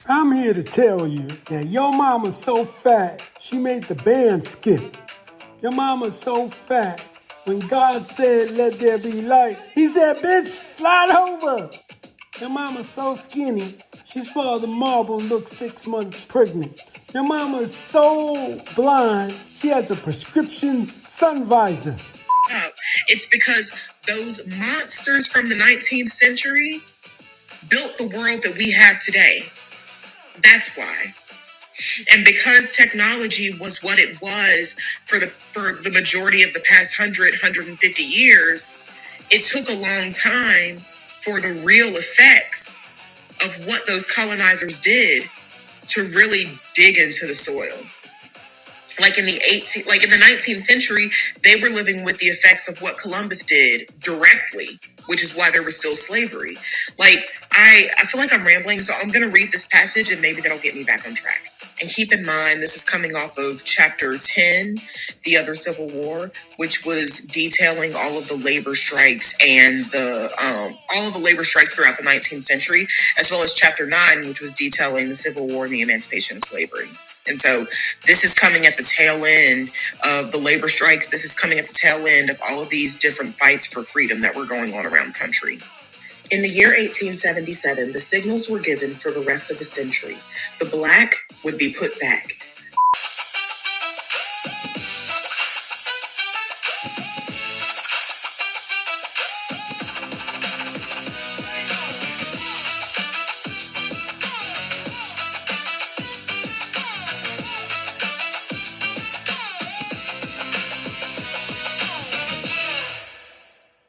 I'm here to tell you that your mama's so fat, she made the band skip. Your mama's so fat, when God said, let there be light, he said, bitch, slide over. Your mama's so skinny, she swallowed the marble and looked 6 months pregnant. Your mama's so blind, she has a prescription sun visor. It's because those monsters from the 19th century built the world that we have today. That's why. And because technology was what it was for the majority of the past 150 years, it took a long time for the real effects of what those colonizers did to really dig into the soil. Like in the 19th century, they were living with the effects of what Columbus did directly, which is why there was still slavery. Like, I feel like I'm rambling, so I'm going to read this passage and maybe that'll get me back on track. And keep in mind, this is coming off of chapter 10, The Other Civil War, which was detailing all of the labor strikes and all of the labor strikes throughout the 19th century, as well as chapter 9, which was detailing the Civil War and the emancipation of slavery. And so this is coming at the tail end of the labor strikes. This is coming at the tail end of all of these different fights for freedom that were going on around the country. In the year 1877, the signals were given for the rest of the century. The black would be put back.